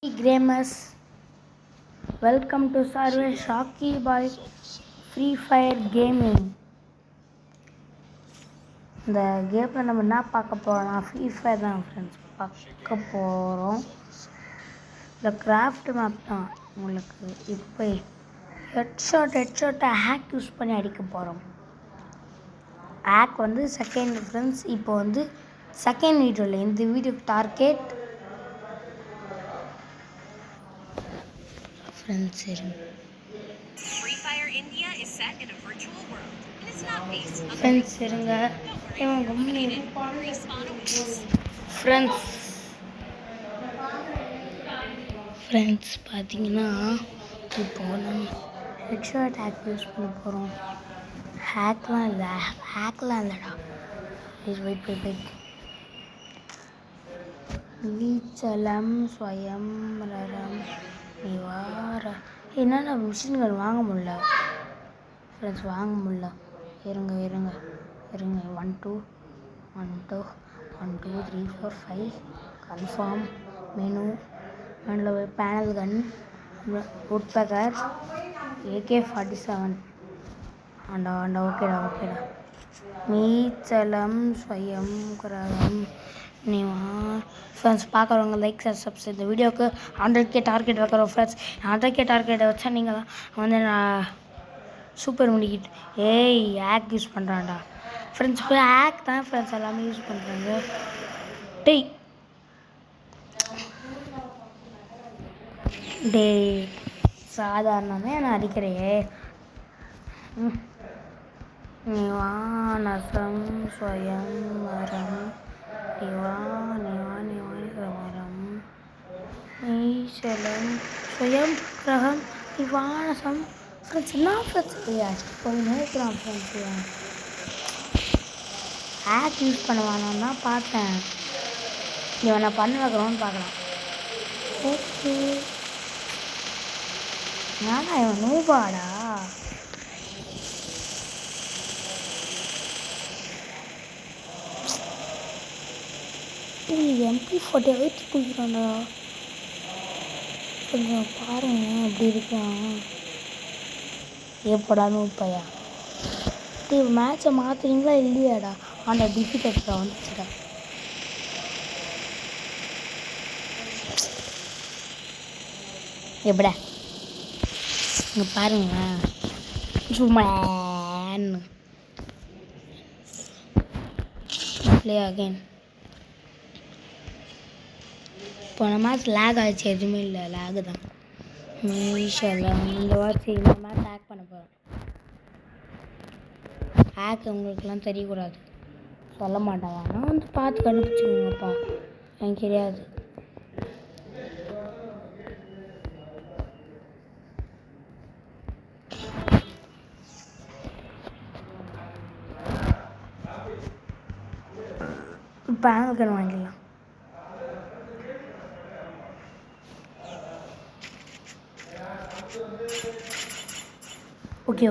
Hey Gamers, welcome to server Shocky by Free Fire Gaming. இந்த கேமில் நம்ம என்ன பார்க்க போகிறோம்னா ஃப்ரீ ஃபயர் தான் ஃப்ரெண்ட்ஸ் பார்க்க போகிறோம். இந்த கிராஃப்ட் மேப் தான் உங்களுக்கு இப்போ ஹெட்ஷாட்டை ஹேக் யூஸ் பண்ணி அடிக்க போகிறோம். ஹேக் வந்து செகண்ட் ஃப்ரெண்ட்ஸ். இப்போ வந்து செகண்ட் வீடியோவில் இந்த வீடியோ டார்கெட் ஃப்ரெண்ட்ஸ் இருங்க. ஃப்ரெண்ட்ஸ் இருங்க ஃப்ரெண்ட்ஸ் பார்த்தீங்கன்னா இப்போ நம்ம ஹெட்ஷாட் ஹேக் யூஸ் பண்ண போகிறோம். ஹேக்லாம் இல்லைடா. வெயிட் நீச்சலம் ஸ்வயம்வரம் நிவார என்னென்ன மிஷின்கள் வாங்க முடியல ஃப்ரெண்ட்ஸ், வாங்க முடியல. இருங்க 1 2 1 2 3 4 5 கன்ஃபார்ம் மெனு அதில் பேனல் கன் வுட் பேக்கர் AK-47 ஆண்டா ஓகேடா. நீச்சலம் ஸ்வயம் கிரகம் ஃப்ரெண்ட்ஸ் பார்க்குறவங்க லைக் சப்ஸ்கிரைப். இந்த வீடியோவுக்கு 100K டார்கெட் வைக்கிறோம் ஃப்ரெண்ட்ஸ். 100K டார்கெட்டை வச்சா நீங்கள் தான் வந்து நான் சூப்பர் முடிக்கிட்டு ஹேக் யூஸ் பண்ணுறான்டா ஃப்ரெண்ட்ஸ். இப்போ ஹேக் தான் ஃப்ரெண்ட்ஸ் எல்லாமே யூஸ் பண்ணுறாங்க. சாதாரணமே நான் அடிக்கிறேன். நிவானசம் ஸ்வயம் வரம் நிவாரம் ஈசலம் ஸ்வயம் கிரகம் நிவானசம் ஃப்ரெண்ட்ஸ். என்ன ஃப்ரெண்ட்ஸ் போய் நேர்க்கிறான் ஃப்ரெண்ட்ஸு. ஆப் யூஸ் பண்ணுவானான்னு தான் பார்த்தேன். இவன் நான் பண்ண வைக்கிறோன்னு பார்க்கலாம். ஓகே நானா இவன் நூபாடா. MP40 அழுத்தி போய்க்கிறான்டா. கொஞ்சம் பாருங்க அப்படி இருக்கான். ஏப்படான்னு பையா மேட்சை மாற்றுறீங்களா இல்லையாடா? ஆண்டா டிஃபிகல்ட்டா வந்துச்சுடா. எப்படா இங்கே பாருங்க சும்மா ப்ளே அகைன். போன மேட்ச் லேக் ஆகிடுச்சு, எதுவுமே இல்லை, லேகு தான். மீஷெல்லாம் இந்த வாட்சி இந்த மேட்ச் ஹேக் பண்ண போகிறேன். ஹேக் உங்களுக்குலாம் தெரியக்கூடாது, சொல்ல மாட்டாங்க. ஆனால் வந்து பார்த்து கண்டுபிடிச்சிக்கோங்கப்பா, எனக்கு தெரியாது. பேனல் கன் வாங்கிடலாம். Okay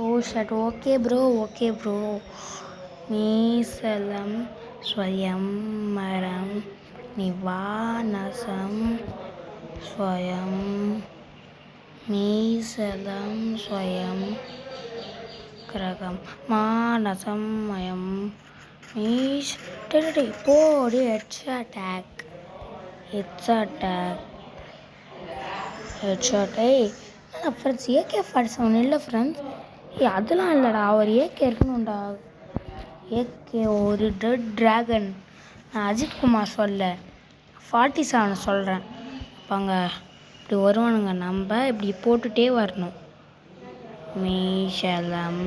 oh shut. Okay bro மீசலம் ஸ்வயம் மரம் நிவானசம் ஸ்வயம் மீசலம் ஸ்வயம் கிரகம் மானசம் மயம் மீஷ் போடி ஹெட்ஷாட். ஃப்ரெண்ட்ஸ் AK-47 இல்லை ஃப்ரெண்ட்ஸ், அதெல்லாம் இல்லைடா. அவர் AK இருக்கணும்டா. AK ஒரு டெட் ட்ராகன். நான் அஜித்குமார் சொல்ல 47 சொல்கிறேன். அப்பாங்க இப்படி வருவானுங்க, நம்ம இப்படி போட்டுகிட்டே வரணும். மீஷலம்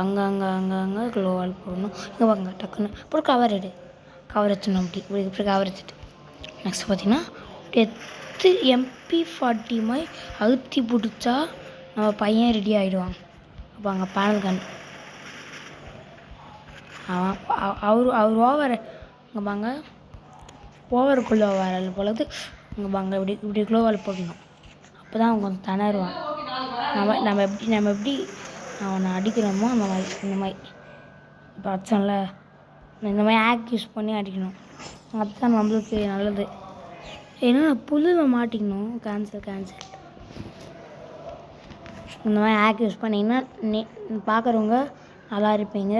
அங்கங்கே க்ளோவால் போடணும். இங்கே வாங்க டக்குன்னு இப்போ கவர் வச்சிடணும். இப்படி கவர் வச்சுட்டு நெக்ஸ்ட் பார்த்தீங்கன்னா MP40 மாதிரி அழுத்தி பிடிச்சா நம்ம பையன் ரெடி ஆகிடுவான். அப்போ அங்கே பேனல் கன் அவர் ஓவர் இங்கே பாங்க, ஓவருக்குள்ளே வரல பொழுது இங்கே பாங்க இப்படி க்ளோவால் போடணும். அப்போ தான் அவங்க கொஞ்சம் திணறுவான். நம்ம எப்படி அவனை அடிக்கிறோமோ அந்த மாதிரி இப்போ அச்சோம்ல, இந்த மாதிரி ஹேக் யூஸ் பண்ணி அடிக்கணும். அதுதான் நம்மளுக்கு நல்லது. ஏன்னா புல்லில் மாட்டிக்கணும். கேன்சல். இந்த மாதிரி ஆக் யூஸ் பண்ணிங்கன்னா பார்க்குறவங்க நல்லா இருப்பீங்க.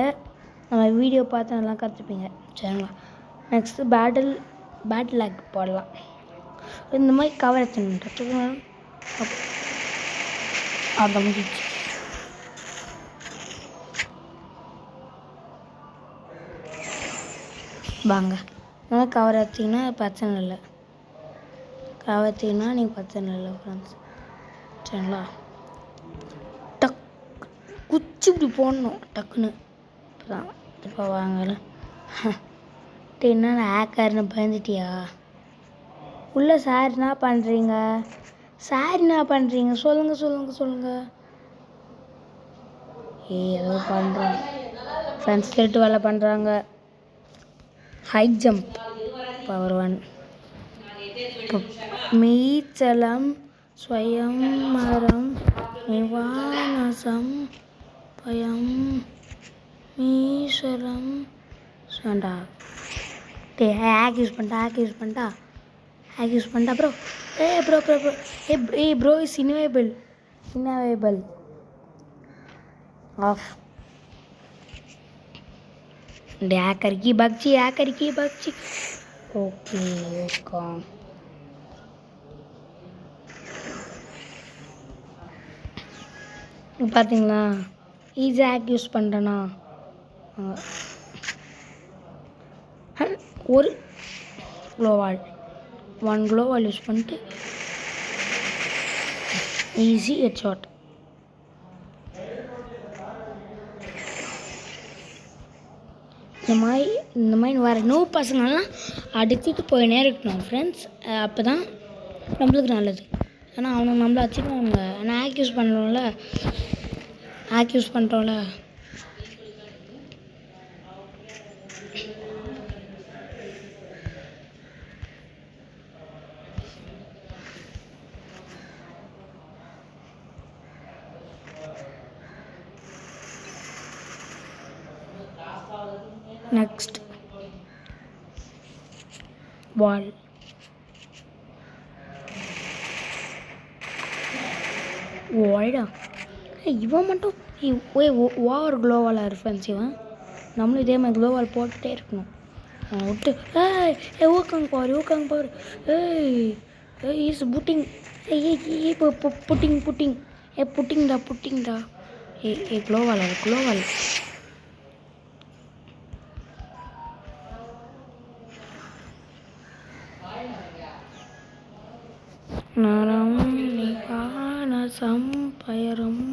நம்ம வீடியோ பார்த்து நல்லா கற்றுப்பீங்க. சரிங்களா? நெக்ஸ்ட்டு பேட்டில் ஆக் போடலாம். இந்த மாதிரி கவர் எடுத்துன்னு அதை முடிச்சு வாங்க. இந்த மாதிரி கவர் எடுத்திங்கன்னா பிரச்சனை இல்லை. கவர் எடுத்திங்கன்னா நீங்கள் பிரச்சனை இல்லை ஃப்ரெண்ட்ஸ். சரிங்களா? குச்சி இப்படி போடணும் டக்குன்னு. இப்போ வாங்கல என்ன ஹேக்கர்னு பயந்துட்டியா? உள்ள சார் என்ன பண்ணுறீங்க? சொல்லுங்கள். ஏதோ பண்ணுறாங்க ஃப்ரெண்ட்ஸ். திருட்டு வேலை பண்ணுறாங்க. ஹை ஜம்ப் பவர் 1 மீச்சலம் ஸ்வயம் மரம் நிவானசம் பயம் மீசரம் வேண்டா. ஹேக் யூஸ் பண்ணிட்டா bro. Bro is unavailable off. Hacker की बच्ची ஓகே. பார்த்தீங்களா? ஈஸி ஆக் யூஸ் பண்ணுறேன்னா ஒரு க்ளோவால் யூஸ் பண்ணிட்டு ஈஸி ஹெட் ஷாட். இந்த மாதிரி வர பசங்கள்லாம் அடிச்சுட்டு போயினே இருக்கணும் ஃப்ரெண்ட்ஸ். அப்போ தான் நம்மளுக்கு நல்லது. ஏன்னா அவனுக்கு நம்மளை அடிச்சுக்குவாங்க. ஆனால் ஆக் யூஸ் பண்ணுறோம்ல நெக்ஸ்ட் வால். வாய்டா இவன் மட்டும் ஓவர் க்ளோவால் ஃப்ரெண்ட்ஸ். இவன் நம்மளும் இதே மாதிரி க்ளோவால் போட்டுகிட்டே இருக்கணும். விட்டு ஊக்காங்க பாரு. Is putting. புட்டிங்டா. க்ளோவால். நரம் நிவானசம் பயரம்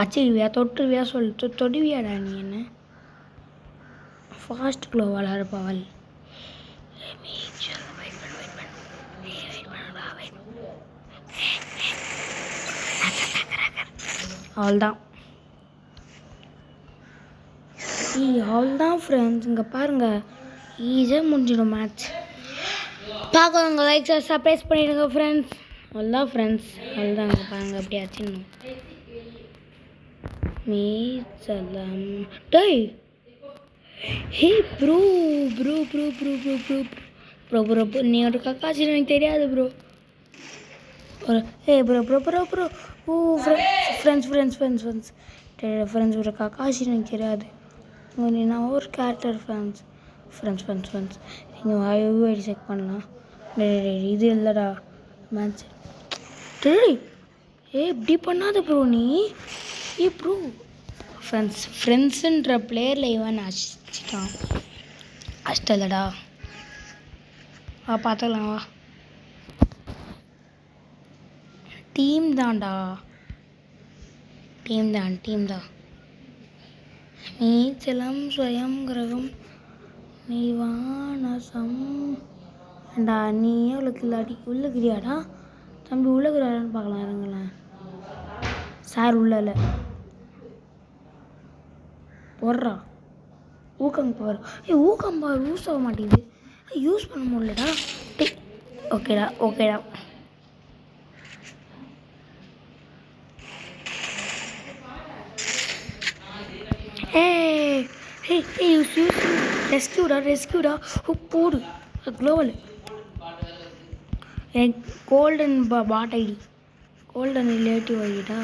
அச்சிடுவியா? தொட்டுருவியா? தொடுவியாடா நீ என்ன? ஃபாஸ்ட் க்ளோவால் இருப்பவள். அவ்வளோதான் ஃப்ரெண்ட்ஸ். இங்கே பாருங்கள், ஈஸியாக முடிஞ்சிடும் மேட்ச். பார்க்குறவங்க லைக் சப்ஸ்கிரைப் பண்ணிடுங்க ஃப்ரெண்ட்ஸ். அவ்வளோதான் ஃப்ரெண்ட்ஸ். அவ்வளோதான். இங்கே பாருங்கள் அப்படி ஆச்சுன்னு மீச்சலம். டேய் ஹே ப்ரோ நீ ஒரு கக்காச்சி எனக்கு தெரியாது ப்ரோ. ப்ரோ ஓ ஃப்ரெண்ட்ஸ் ஒரு கக்காச்சி எனக்கு தெரியாது. நான் ஒரு கேரக்டர் ஃப்ரெண்ட்ஸ் நீங்கள் வாய்வு செக் பண்ணலாம். இது இல்லைடா மேட்ச். இப்படி பண்ணாத ப்ரோ நீ. ப்ரோ ஃப்ரெண்ட்ஸுன்ற பிளேயரில் இவன் அடிச்சிட்டான். அஷ்டல்லடா. பார்த்துக்கலாம் வா. டீம் தான்டா. டீம் தான். நீச்சலம் ஸ்வயம் கிரகம் நிவானசம். ஏண்டா நீ எவ்வளோக்கு இல்லாடி உள்ளுக்கிறியாடா தம்பி? உள்ளுக்குறான்னு பார்க்கலாம். இறங்கலாம் சார். உள்ள போடுறா. ஊக்கம்பார். ஊக்கம்பார் யூஸ் ஆக மாட்டேங்குது. யூஸ் பண்ண முடியலடா. ஓகேடா. ரெஸ்கியூடா போடு க்ளோவல் எனக்கு golden pot ID golden relative ஐடிடா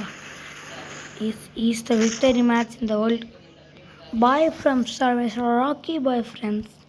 is the victory match in the world. Bye from Service Rocky, bye friends.